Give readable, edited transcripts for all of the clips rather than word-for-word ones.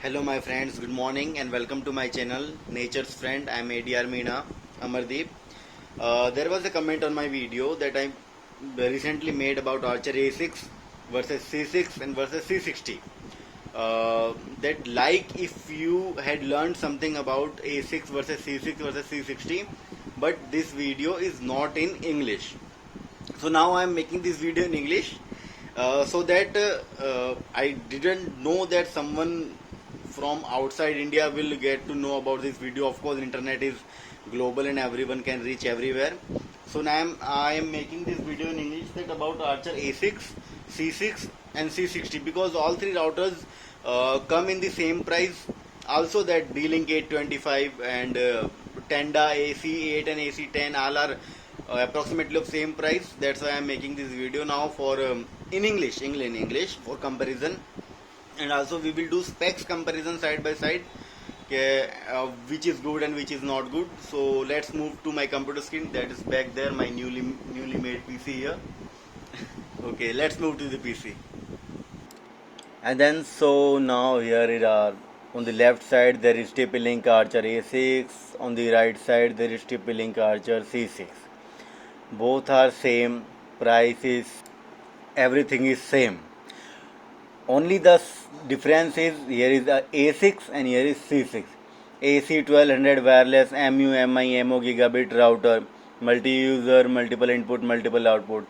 Hello my friends, good morning and welcome to my channel Nature's Friend. I am ADR Meena Amardeep. There was a comment on my video that I recently made about Archer A6 versus C6 and versus C60. That like if you had learned something about A6 versus C6 versus C60, but this video is not in English. So now I am making this video in English so that I didn't know that someone from outside India will get to know about this video. Of course, internet is global and everyone can reach everywhere. So now I am making this video in English that about Archer A6, C6 and C60 because all three routers come in the same price. Also that D-Link 825 and Tenda AC8 and AC10 all are approximately of same price. That's why I'm making this video now for in English for comparison, and also we will do specs comparison side by side, which is good and which is not good. So let's move to my computer screen that is back there, my newly made PC here. Okay, let's move to the PC. And then so now here it are, on the left side there is TP-Link Archer A6, on the right side there is TP-Link Archer C6. Both are same, price is, everything is same. Only the difference is here is a A6 and here is C6. AC 1200 wireless MU MO gigabit router, multi-user, multiple input, multiple output,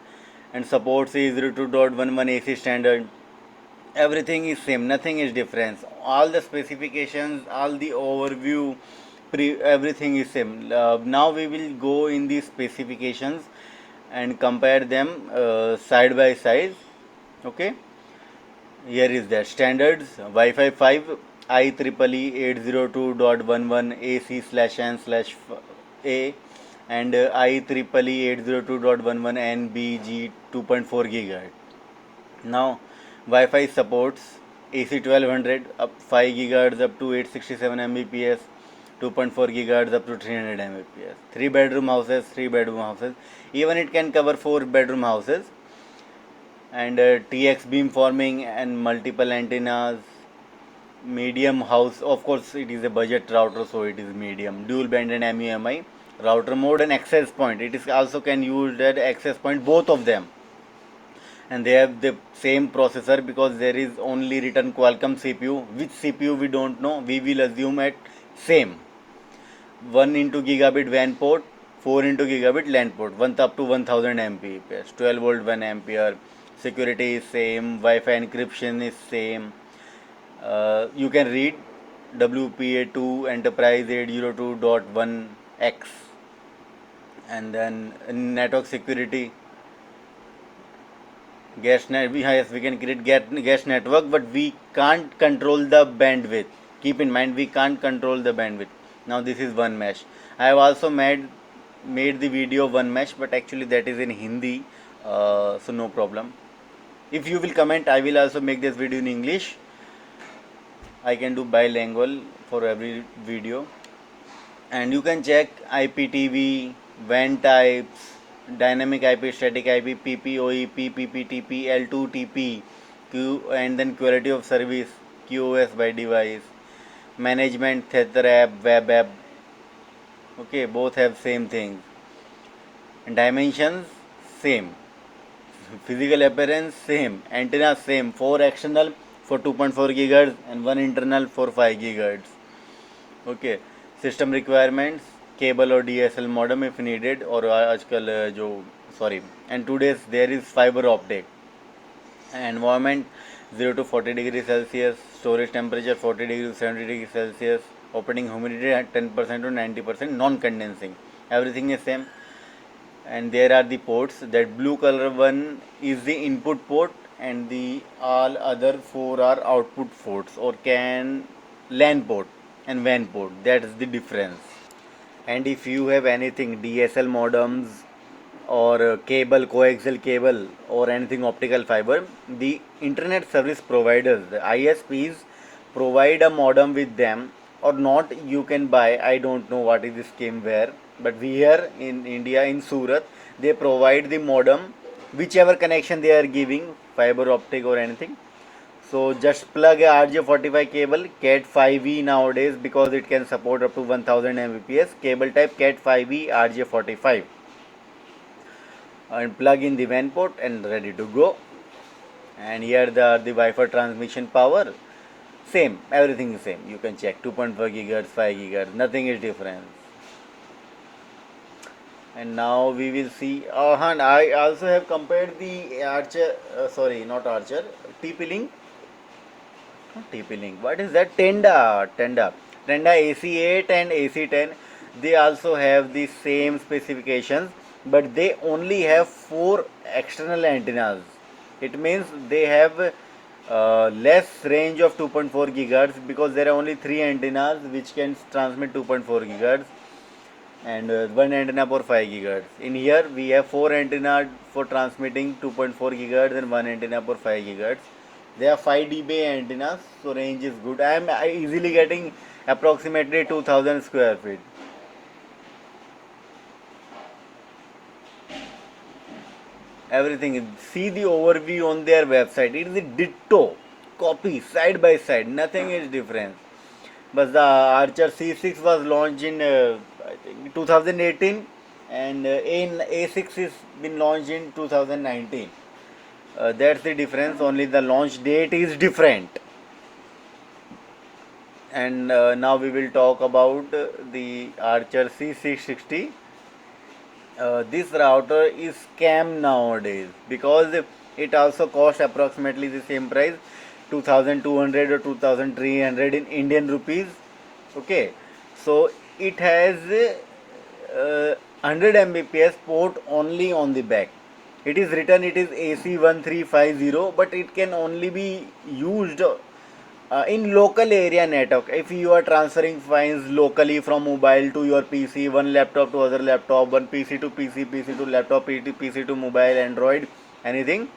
and supports is 02.11 AC standard. Everything is same, nothing is difference. All the specifications, all the overview, everything is same. Now we will go in the specifications and compare them side by side. Okay, here is the standards: Wi-Fi 5 IEEE 802.11 AC/N/A and IEEE 802.11 NBG 2.4 GHz. Now Wi-Fi supports AC 1200 up 5 GHz up to 867 Mbps, 2.4 GHz up to 300 Mbps. 3 bedroom houses. Even it can cover 4 bedroom houses. And TX beamforming and multiple antennas. Medium house. Of course, it is a budget router, so it is medium. Dual band and MUMI. Router mode and access point. It is also can use that access point, both of them. And they have the same processor because there is only written Qualcomm CPU. Which CPU we don't know, we will assume at same. 1 into gigabit WAN port, 4 into gigabit LAN port, 1 up to 1000 Mbps, 12 volt 1 ampere. Security is same, Wi-Fi encryption is same. You can read WPA2 Enterprise 802.1x, and then network security. Yes, we can create gas network, but we can't control the bandwidth. Keep in mind, we can't control the bandwidth. Now this is one mesh. I have also made the video one mesh, but actually that is in Hindi, so no problem. If you will comment, I will also make this video in English. I can do bilingual for every video, and you can check IPTV, WAN types, dynamic IP, static IP, PPOE, PPPTP, L2TP, and then quality of service, QoS by device, management, Tether app, web app. Okay, both have same things. And dimensions same, physical appearance same, antenna same, 4 external for 2.4 GHz and 1 internal for 5 GHz. Okay, system requirements, cable or DSL modem if needed, और आजकल जो and today's there is fiber optic. Environment 0 to 40 degrees Celsius, storage temperature 40 degrees 70 degrees Celsius, operating humidity at 10% to 90%, non-condensing. Everything is same. And there are the ports. That blue color one is the input port, and the all other 4 are output ports, or can LAN port and WAN port. That is the difference. And if you have anything DSL modems or cable, coaxial cable, or anything optical fiber, the internet service providers, the ISPs, provide a modem with them or not. You can buy. I don't know what is the scheme where, but we here in India, in Surat, they provide the modem, whichever connection they are giving, fiber optic or anything. So just plug a RJ45 cable Cat 5e nowadays, because it can support up to 1000 Mbps. Cable type Cat 5e RJ45, and plug in the WAN port and ready to go. And here the Wi-Fi transmission power, same, everything is same. You can check 2.4 GHz, 5 GHz, nothing is different. And now we will see. And I also have compared the Archer, sorry, not Archer, TP-Link. TP-Link. What is that? Tenda AC8 and AC10. They also have the same specifications, but they only have 4 external antennas. It means they have less range of 2.4 gigahertz, because there are only 3 antennas which can transmit 2.4 gigahertz, and 1 antenna for 5 gigahertz. In here we have 4 antennas for transmitting 2.4 gigahertz and 1 antenna for 5 gigahertz. They are 5 dB antennas, so range is good. I am easily getting approximately 2000 square feet. Everything. See the overview on their website. It is a ditto copy, side by side. Nothing is different. But the Archer C6 was launched in I think 2018, and A6 is been launched in 2019. That's the difference. Only the launch date is different. And now we will talk about the Archer C660. This router is scam nowadays, because it also costs approximately the same price, 2200 or 2300 in Indian rupees. Okay, so it has 100 Mbps port only on the back. It is written it is AC1350, but it can only be used in local area network. If you are transferring files locally from mobile to your PC, one laptop to other laptop, one PC to PC, PC to laptop, PC to mobile, Android, anything.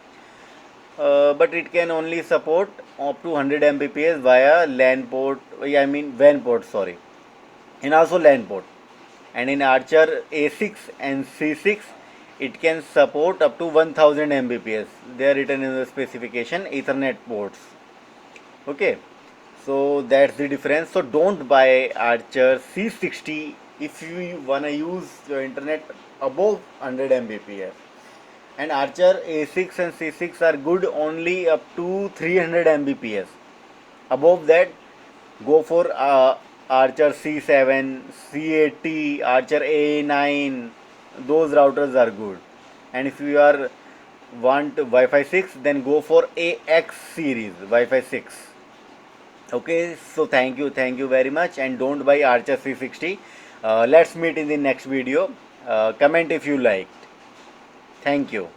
But it can only support up to 100 Mbps via LAN port, I mean WAN port, sorry, and also LAN port. And in Archer A6 and C6, it can support up to 1000 Mbps. They are written in the specification, Ethernet ports. Okay, so that's the difference. So don't buy Archer C60 if you wanna use your internet above 100 Mbps. And Archer A6 and C6 are good only up to 300 Mbps. Above that, go for Archer C7, C80, Archer A9. Those routers are good. And if you are want Wi-Fi 6, then go for AX series Wi-Fi 6. Okay, so thank you very much, and don't buy Archer C60. Let's meet in the next video. Comment if you liked. Thank you.